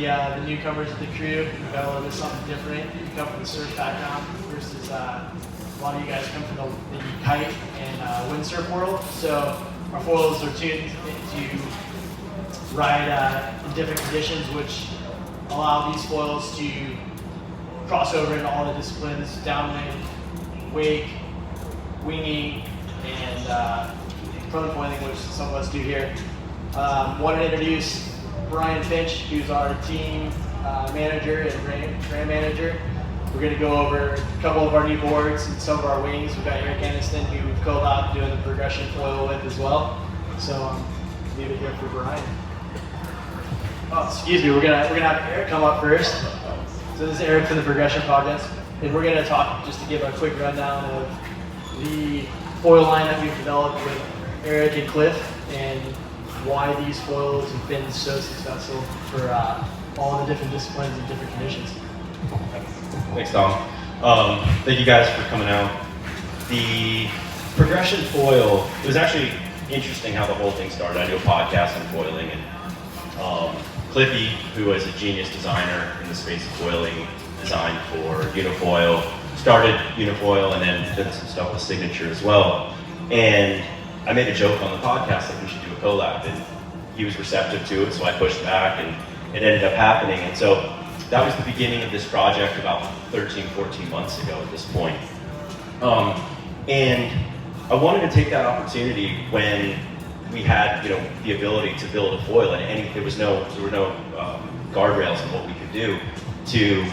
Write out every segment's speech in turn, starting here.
The newcomers of the crew, we've got a little bit something different. You come from the surf background versus a lot of you guys come from the kite and windsurf world. So our foils are tuned to ride in different conditions, which allow these foils to cross over into all the disciplines: downwind, wake, winging, and prone foiling, which some of us do here. Wanted to introduce Brian Finch, who's our team manager and brand manager. We're going to go over a couple of our new boards and some of our wings. We've got Eric Aniston, who we've co-opted doing the progression foil with as well. So leave it here for Brian. Oh, excuse me, we're gonna have Eric come up first. So this is Eric from the Progression Project, and we're gonna talk just to give a quick rundown of the foil line that we've developed with Eric and Cliff, and why these foils have been so successful for all the different disciplines and different conditions. Thanks, Tom. Thank you guys for coming out. The progression foil, it was actually interesting how the whole thing started. I do a podcast on foiling, and Cliffy, who is a genius designer in the space of foiling, designed for Unifoil, started Unifoil and then did some stuff with Signature as well. And I made a joke on the podcast that we should do a collab, and he was receptive to it, so I pushed back, and it ended up happening. And so that was the beginning of this project about 13, 14 months ago at this point. And I wanted to take that opportunity when we had, the ability to build a foil, and there were no guardrails in what we could do, to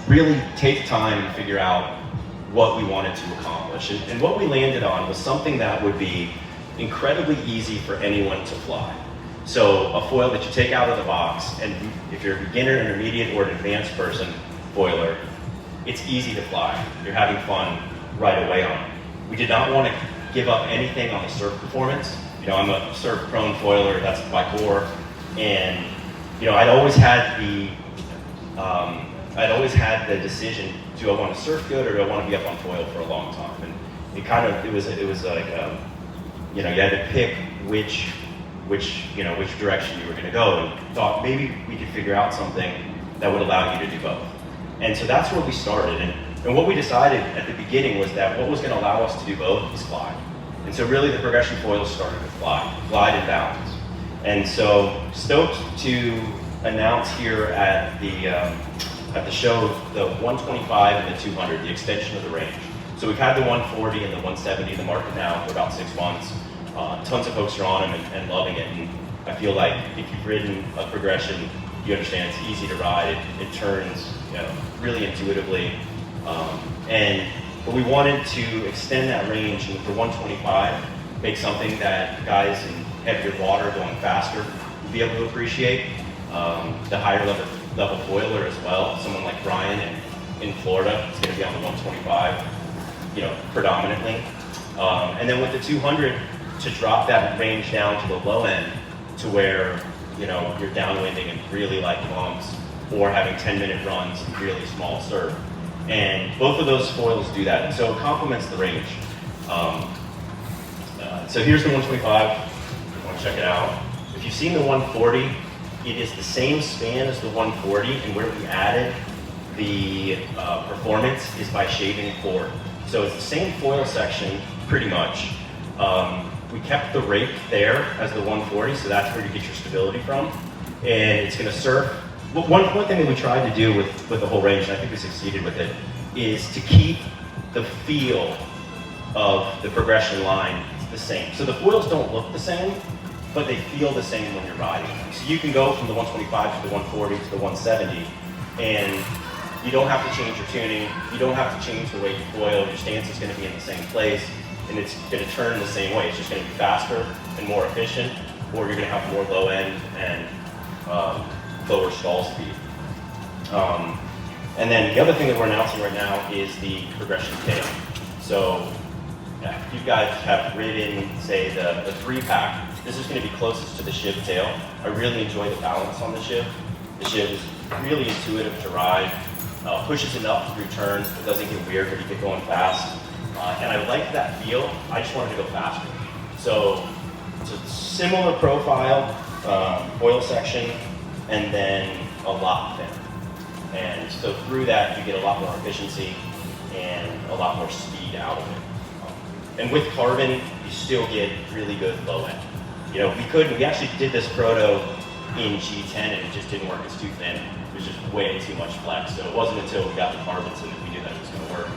really take time and figure out what we wanted to accomplish. And what we landed on was something that would be incredibly easy for anyone to fly. So a foil that you take out of the box, and if you're a beginner, intermediate, or an advanced person foiler, it's easy to fly. You're having fun right away on it. We did not want to give up anything on the surf performance. I'm a surf prone foiler, that's my core. And I'd always had the decision, do I want to surf good or do I want to be up on foil for a long time? And it was like, you had to pick which direction you were going to go, and thought maybe we could figure out something that would allow you to do both. And so that's where we started. And what we decided at the beginning was that what was going to allow us to do both was glide. And so really the progression foils started with glide and balance. And so stoked to announce here at the show the 125 and the 200, the extension of the range. So we've had the 140 and the 170 in the market now for about 6 months. Tons of folks are on them and loving it. And I feel like if you've ridden a progression, you understand it's easy to ride. It turns really intuitively. But we wanted to extend that range, and for 125, make something that guys in heavier water going faster will be able to appreciate. The higher level foiler as well. Someone like Brian in Florida is going to be on the 125, predominantly. And then with the 200, to drop that range down to the low end, to where you're downwinding and really like bumps, or having 10-minute runs in really small surf. And both of those foils do that, and so it complements the range. So here's the 125, if you want to check it out. If you've seen the 140, it is the same span as the 140, and where we added the performance is by shaving forward. So it's the same foil section, pretty much. We kept the rake there as the 140, so that's where you get your stability from. And it's going to surf. One thing that we tried to do with the whole range, and I think we succeeded with it, is to keep the feel of the progression line the same. So the foils don't look the same, but they feel the same when you're riding. So you can go from the 125 to the 140 to the 170, and you don't have to change your tuning, you don't have to change the way you foil, your stance is going to be in the same place, and it's going to turn the same way. It's just going to be faster and more efficient, or you're going to have more low end and lower stall speed. And then the other thing that we're announcing right now is the progression tail. So if you guys have ridden, say, the 3-pack, this is going to be closest to the Shiv tail. I really enjoy the balance on the Shiv. The Shiv is really intuitive to ride, pushes enough through turns, it doesn't get weird when you get going fast. And I like that feel, I just wanted to go faster. So it's a similar profile, foil section, and then a lot thinner. And so through that, you get a lot more efficiency and a lot more speed out of it. And with carbon, you still get really good low end. You know, we actually did this proto in G10 and it just didn't work, it's too thin. It was just way too much flex. So it wasn't until we got the carbons that we knew that it was gonna work.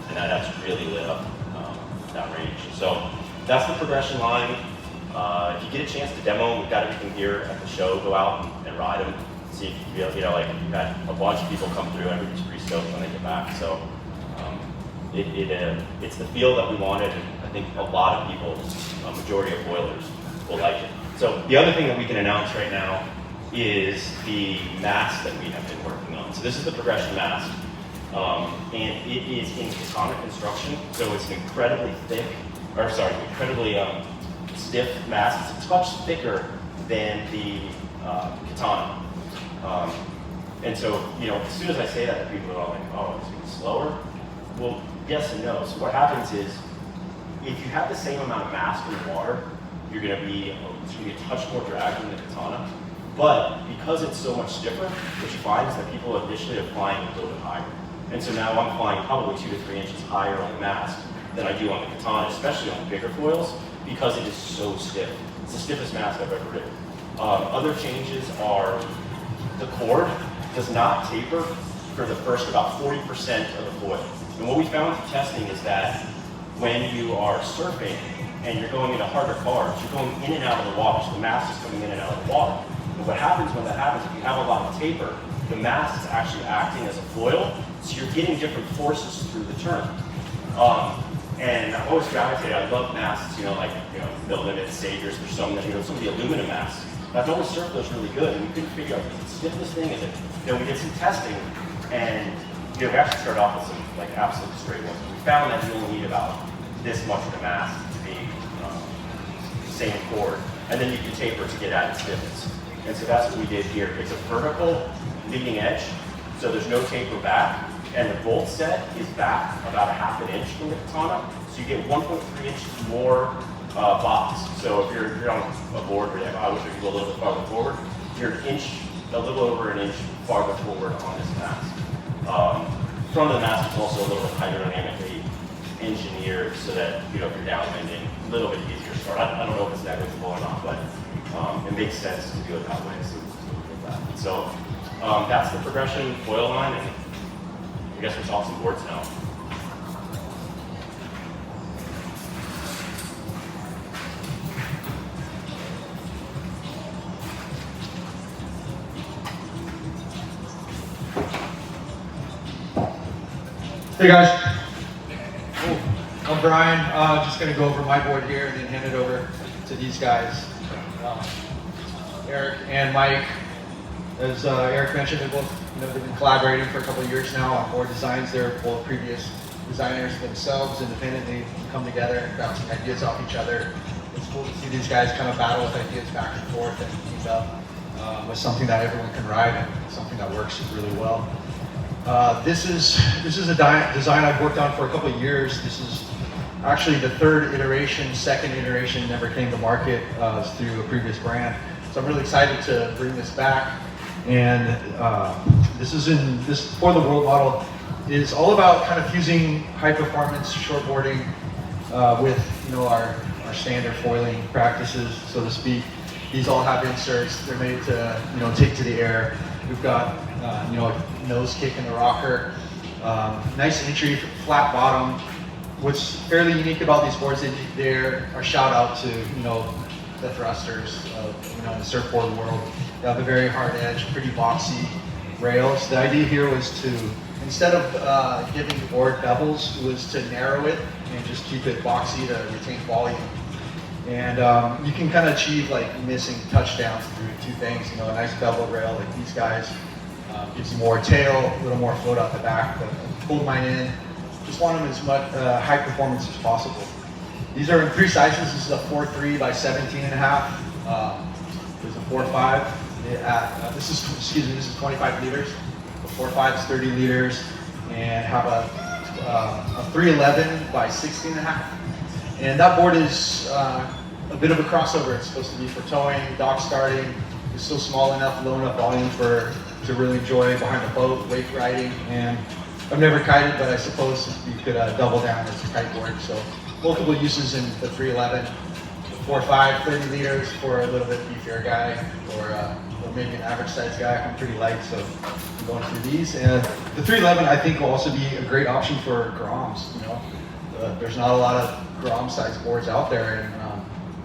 And that's really lit up that range. So that's the progression line. If you get a chance to demo, we've got everything here at the show. Go out and ride them. See if you feel, like you've had a bunch of people come through. Everybody's pretty stoked when they get back. So it's the feel that we wanted, and I think a lot of people, a majority of foilers, will like it. So the other thing that we can announce right now is the mast that we have been working on. So this is the progression mast, and it is in katana construction. So it's an incredibly stiff mast. It's much thicker than the katana. And so, as soon as I say that, people are all like, oh, it's going to be slower. Well, yes and no. So what happens is, if you have the same amount of mass in the water, it's going to be a touch more drag than the katana. But because it's so much stiffer, what you find is that people initially are flying a little bit higher. And so now I'm flying probably 2 to 3 inches higher on the mast than I do on the katana, especially on the bigger foils, because it is so stiff. It's the stiffest mast I've ever ridden. Other changes are the cord does not taper for the first about 40% of the foil. And what we found through testing is that when you are surfing and you're going into harder carbs, you're going in and out of the water, so the mast is coming in and out of the water. And what happens when that happens, if you have a lot of taper, the mast is actually acting as a foil, so you're getting different forces through the turn. And I've always gravitated, I love masts, No Limit, Sagers, there's some of the aluminum masts. I've always surfed those really good, and we couldn't figure out, is it stiffness thing? Is it, we did some testing, and we actually started off with some absolutely straight ones. We found that you only need about this much of the mast to be the same cord, and then you can taper to get added stiffness. And so that's what we did here. It's a vertical leading edge, so there's no taper back, and the bolt set is back about 1/2 inch from the katana, so you get 1.3 inches more box. So if you're on a board where I wish I could go a little bit farther forward, you're a little over an inch farther forward on this mast. Front of the mast is also a little bit hydrodynamically engineered so that if you're downwinding, a little bit easier to start. I don't know if it's negligible or not, but it makes sense to do it that way. So that's the progression foil line, and I guess we're off some boards now. Hey guys, I'm Brian. Just going to go over my board here and then hand it over to these guys, Eric and Mike. As Eric mentioned, they've been collaborating for a couple of years now on board designs. They're both previous designers themselves, independently come together and bouncing ideas off each other. It's cool to see these guys kind of battle with ideas back and forth and team up with something that everyone can ride and something that works really well. This is a design I've worked on for a couple of years. This is actually the third iteration. Second iteration never came to market through a previous brand. So I'm really excited to bring this back. And this for the world model is all about kind of fusing high performance shortboarding with our standard foiling practices, so to speak. These all have inserts. They're made to take to the air. We've got a nose kick in the rocker, nice entry, flat bottom. What's fairly unique about these boards is they're a shout out to the thrusters of the surfboard world. They have a very hard edge, pretty boxy rails. The idea here was to, instead of giving the board bevels, was to narrow it and just keep it boxy to retain volume. And you can kind of achieve missing touchdowns through two things. A nice bevel rail like these guys gives you more tail, a little more float out the back. But I pulled mine in. Just want them as much high performance as possible. These are in 3 sizes. This is a 4.3 by 17.5. There's a 4.5. This is 25 liters. The 4.5 is 30 liters, and have a 3.11 by 16.5. And that board is a bit of a crossover. It's supposed to be for towing, dock starting, It's still small enough, low enough volume to really enjoy behind the boat, wake riding, and I've never kited, but I suppose you could double down as a kiteboard. So multiple uses in the 311, 4.5, 30 liters for a little bit beefier guy, or maybe an average size guy. I'm pretty light, so I'm going through these. And the 311, I think, will also be a great option for Groms. You know, there's not a lot of Grom size boards out there,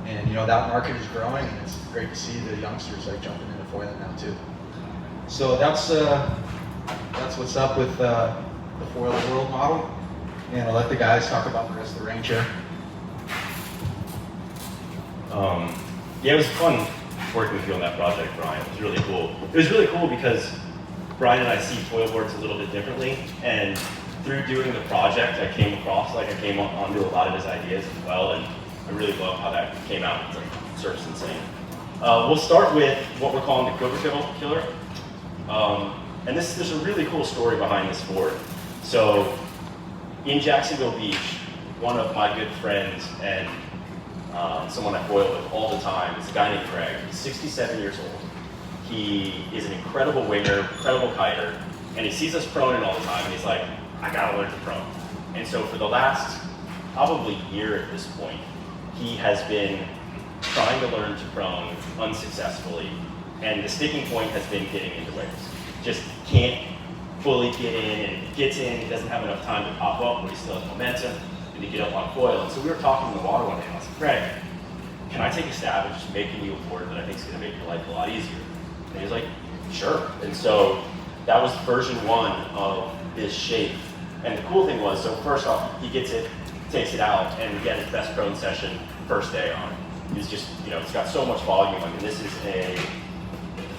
and you know that market is growing, and it's great to see the youngsters like jumping into foiling now too. So that's what's up with the Foil World model, and I'll let the guys talk about the rest of the range here. Yeah, it was fun working with you on that project, Brian. It was really cool. It was really cool because Brian and I see foil boards a little bit differently, and through doing the project, I came onto a lot of his ideas as well, and I really love how that came out. It's like surf's insane. We'll start with what we're calling the Quiver Killer. And there's a really cool story behind this board. So in Jacksonville Beach, one of my good friends and someone I foil with all the time is a guy named Greg. He's 67 years old. He is an incredible winger, incredible kiter, and he sees us proning all the time, and he's like, I gotta learn to prone. And so for the last probably year at this point, he has been trying to learn to prone unsuccessfully, and the sticking point has been getting into waves. Just can't fully get in, and gets in, he doesn't have enough time to pop up, but he still has momentum, and to get up on foil. And so we were talking in the water one day, and I was like, Greg, can I take a stab at just making you a board that I think is gonna make your life a lot easier? And he was like, sure. And so that was version 1 of this shape. And the cool thing was, so first off, he gets it, takes it out, and we get his best prone session first day on it. It's just, you know, it's got so much volume. I mean, this is a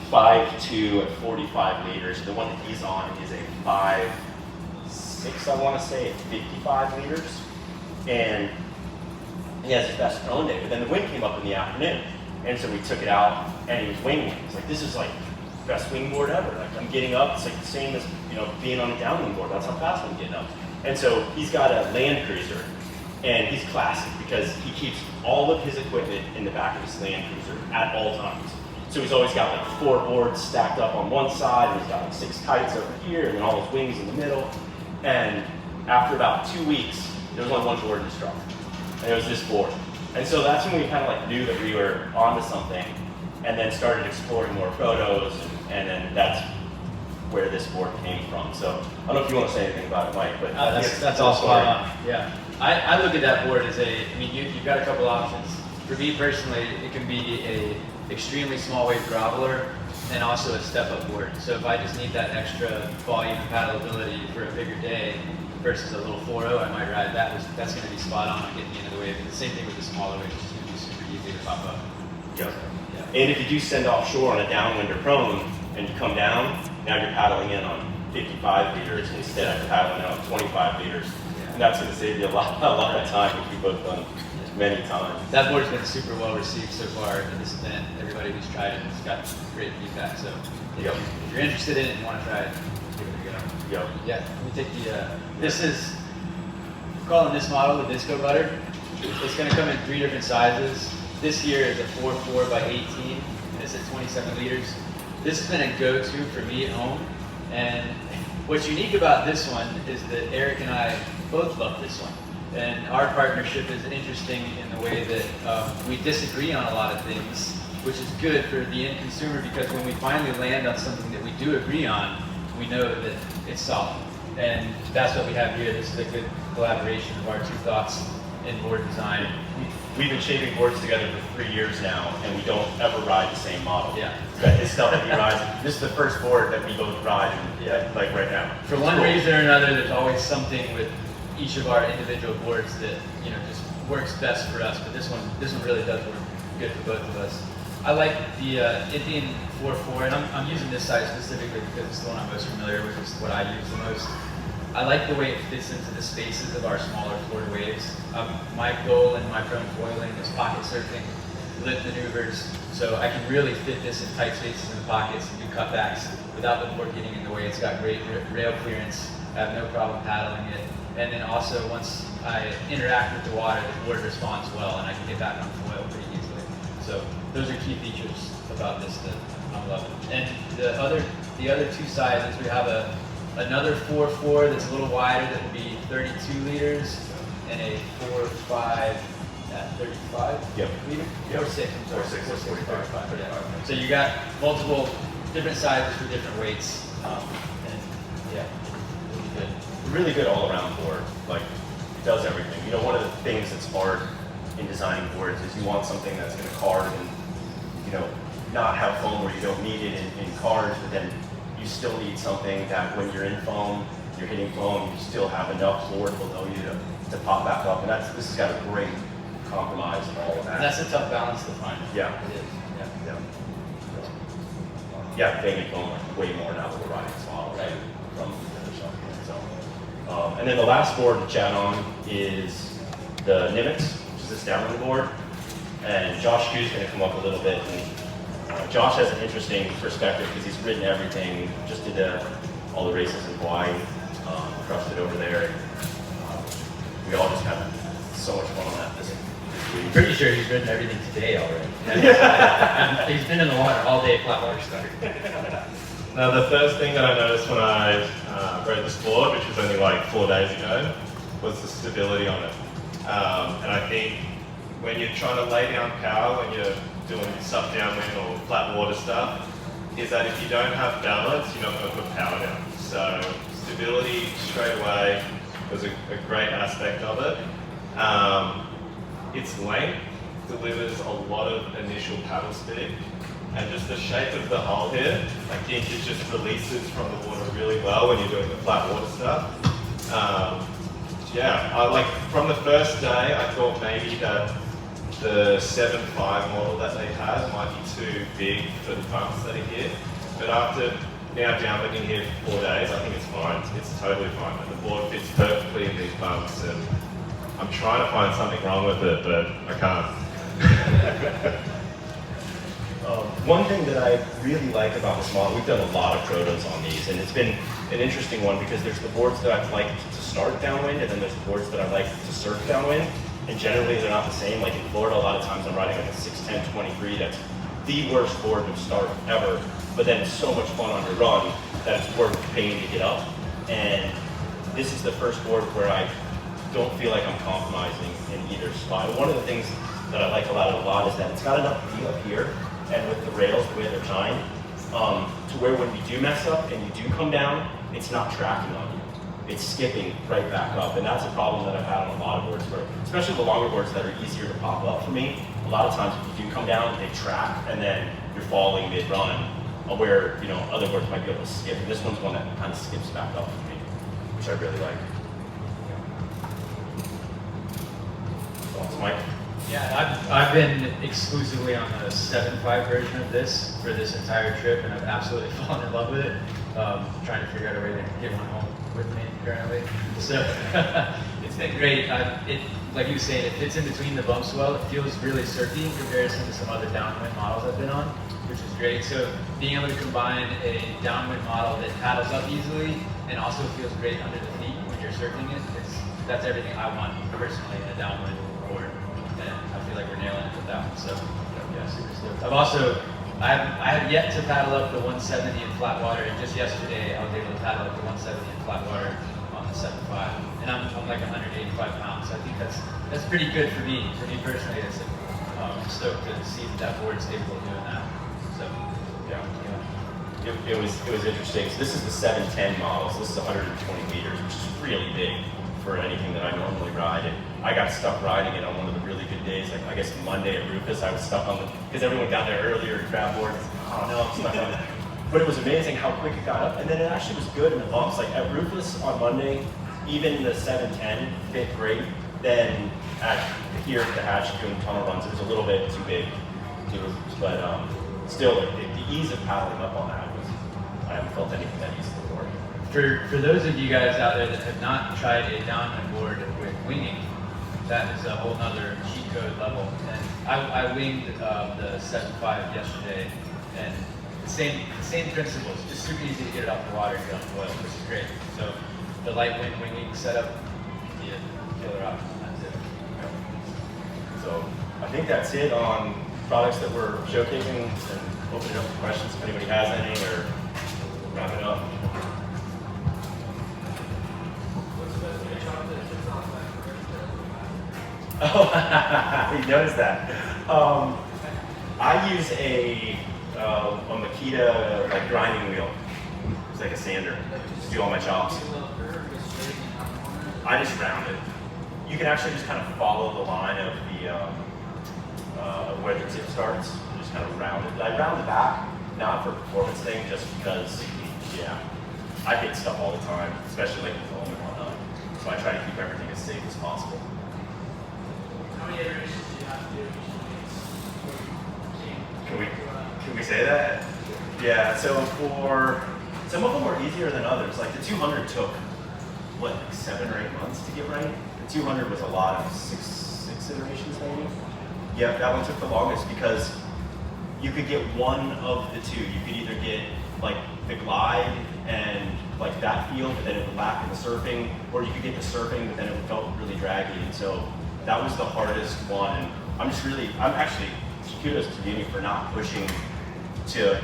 5.2 at 45 liters. The one that he's on is a 5.6, I want to say, at 55 liters. And he has his best prone day. But then the wind came up in the afternoon. And so we took it out, and he was winging. He's like, this is like best wing board ever. Like, I'm getting up, it's like the same as, you know, being on a downwind board. That's how fast I'm getting up. And so he's got a Land Cruiser, and he's classic because he keeps all of his equipment in the back of his Land Cruiser at all times. So he's always got like 4 boards stacked up on one side, and he's got like 6 kites over here, and then all his wings in the middle. And after about 2 weeks, there was only one board in his truck, and it was this board. And so that's when we kind of like knew that we were onto something, and then started exploring more photos, and then that's where this board came from. So I don't know if you want to say anything about it, Mike, but that's all spot on. Yeah, I look at that board as I mean, you've got a couple options. For me personally, it can be a extremely small weight groveler and also a step-up board. So if I just need that extra volume and paddleability for a bigger day versus a little 4.0, I might ride that. That's going to be spot on getting me into the wave. And the same thing with the smaller wave, it's going to be super easy to pop up. Yep. Yeah. And if you do send offshore on a downwind or prone, and you come down, now you're paddling in on 55 liters instead of paddling out on 25 liters. Yeah. And that's going to save you a lot of time, which we've both done many times. That board's been super well received so far in this event. Everybody who's tried it has got great feedback. So if you're interested in it and want to try it, give it a go. Yep. Yeah, let me take the, this is, we're calling this model the Disco Butter. It's going to come in 3 different sizes. This here is a 4.4 by 18, and it's at 27 liters. This has been a go-to for me at home, and what's unique about this one is that Eric and I both love this one. And our partnership is interesting in the way that we disagree on a lot of things, which is good for the end consumer, because when we finally land on something that we do agree on, we know that it's solid. And that's what we have here. This is a good collaboration of our 2 thoughts in board design. We've been shaping boards together for 3 years now, and we don't ever ride the same model. Yeah. This stuff that he rides, this is the first board that we both ride, like right now. For one reason or another, there's always something with each of our individual boards that, you know, just works best for us. But this one really does work good for both of us. I like the Indian 4.4, and I'm using this size specifically because it's the one I'm most familiar with. It's what I use the most. I like the way it fits into the spaces of our smaller forward waves. My goal in my prone foiling is pocket surfing, lip maneuvers, so I can really fit this in tight spaces in the pockets and do cutbacks without the board getting in the way. It's got great rail clearance. I have no problem paddling it. And then also, once I interact with the water, the board responds well, and I can get back on foil pretty easily. So those are key features about this that I'm loving it. And the other two sizes, we have another 4.4 that's a little wider that would be 32 liters, and a 4.5 at 35 Yep. liter? Yep. 4.6, I'm sorry. 4.6, 35. Yeah. So you got multiple different sizes for different weights, and yeah, really good. Really good all-around board. Like, it does everything. You know, one of the things that's hard in designing boards is you want something that's going to carve and, you know, not have foam where you don't need it in cars, but then you still need something that when you're in foam, you're hitting foam, you still have enough board below you to pop back up. And this has got a great compromise and all of that. And that's a tough balance to find. Yeah. It is. Yeah. Yeah, banging foam like way more now that we're riding this model, right? From the other stuff. So, and then the last board to chat on is the Nimitz, which is this downwind board. And Josh Q's going to come up a little bit. And Josh has an interesting perspective because he's ridden everything. Just did all the races in Hawaii, crushed it over there. And, we all just had so much fun on that this week. I'm pretty sure he's ridden everything today already. He's been in the water all day, flat water stuff. Now, the first thing that I noticed when I rode this board, which was only like 4 days ago, was the stability on it. And I think when you're trying to lay down power, when you're doing sub downwind or flat water stuff, is that if you don't have balance, you're not going to put power down. So stability straight away was a great aspect of it. Its length delivers a lot of initial paddle speed, and just the shape of the hull here, I think it just releases from the water really well when you're doing the flat water stuff. Yeah, like from the first day, I thought maybe that the 7.5 model that they had might be too big for the bumps that are here, but after now downwinding here for 4 days, I think it's fine. It's totally fine. And the board fits perfectly in these bumps, and I'm trying to find something wrong with it, but I can't. One thing that I really like about this model, we've done a lot of protos on these, and it's been an interesting one because there's the boards that I've liked to start downwind, and then there's the boards that I like to surf downwind, and generally they're not the same. Like in Florida, a lot of times I'm riding like a 610-23, that's the worst board to start ever, but then it's so much fun on your run that it's worth the pain to get up. And this is the first board where I don't feel like I'm compromising in either spot. One of the things that I like about it a lot is that it's got enough V up here, and with the rails, the way they're designed, to where when you do mess up and you do come down, it's not tracking on you. It's skipping right back up, and that's a problem that I've had on a lot of boards, where, especially the longer boards that are easier to pop up for me, a lot of times if you do come down, they track, and then you're falling mid-run, where other boards might be able to skip. And this one's one that kind of skips back up for me, which I really like. Thoughts, Mike? Yeah, I've been exclusively on the 7.5 version of this for this entire trip, and I've absolutely fallen in love with it. Trying to figure out a way to get one home with me currently. So it's been great. Like you were saying, it fits in between the bumps well. It feels really surfy in comparison to some other downwind models I've been on, which is great. So being able to combine a downwind model that paddles up easily and also feels great under the feet when you're surfing it, that's everything I want personally in a downwind board. And I feel like we're nailing it with that one. So yeah, super stoked. I have yet to paddle up the 170 in flat water, and just yesterday I was able to paddle up the 170 in flat water on the 7.5. And I'm like 185 pounds, so I think that's pretty good for me. For me personally, I'm stoked to see that board's capable of doing that. So yeah. It was interesting. So this is the 710 model. So this is 120 meters, which is really big for anything that I normally ride. And I got stuck riding it on one of the really good days. Like I guess Monday at Rufus, I was stuck on because everyone got there earlier to grab board. Oh no, I'm stuck on it. But it was amazing how quick it got up, and then it actually was good in the bumps. Like at Rufus on Monday, even the 710 fit great. Then here at the hatch doing tunnel runs, it was a little bit too big, but still the ease of paddling up on that was, I haven't felt anything that easy before. For those of you guys out there that have not tried a downwind board with winging, that is a whole nother cheat code level. And I winged the 7.5 yesterday, and the same principles, just super easy to get it off the water and get on foil, which is great. So the light wind winging setup, yeah, killer option. That's it. So I think that's it on products that we're showcasing and open it up for questions if anybody has any, or wrap it up. Oh, you noticed that. I use a Makita like grinding wheel. It's like a sander to do all my chops. I just round it. You can actually just kind of follow the line of the where the tip starts. Just kind of round it. I round the back, not for performance thing, just because, yeah, I hit stuff all the time, especially like with foam and whatnot. So I try to keep everything as safe as possible. How many iterations do you have to do Can we say that? Yeah. So for some of them were easier than others. Like the 200 took what, like 7 or 8 months to get right. The 200 was a lot of six iterations maybe. Yeah, that one took the longest because you could get one of the two. You could either get like the glide and like that feel, but then it would lack in the surfing, or you could get the surfing, but then it felt really draggy. And so that was the hardest one. And I'm actually kudos to Uni for not pushing to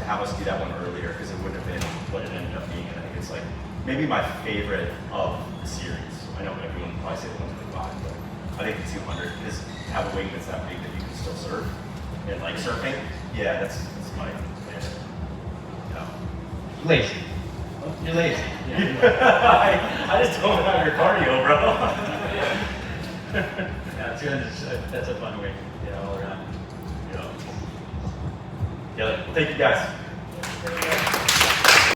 have us do that one earlier, because it wouldn't have been what it ended up being. And I think it's like maybe my favorite of the series. I know everyone would probably say the 125, but I think the 200 is have a wing that's that big that you can still surf. And like surfing, yeah, that's my favorite. Yeah. Lazy. You're lazy. I just don't have your cardio, bro. Yeah, 200, that's a fun way, yeah, all around. Yeah. Thank you guys.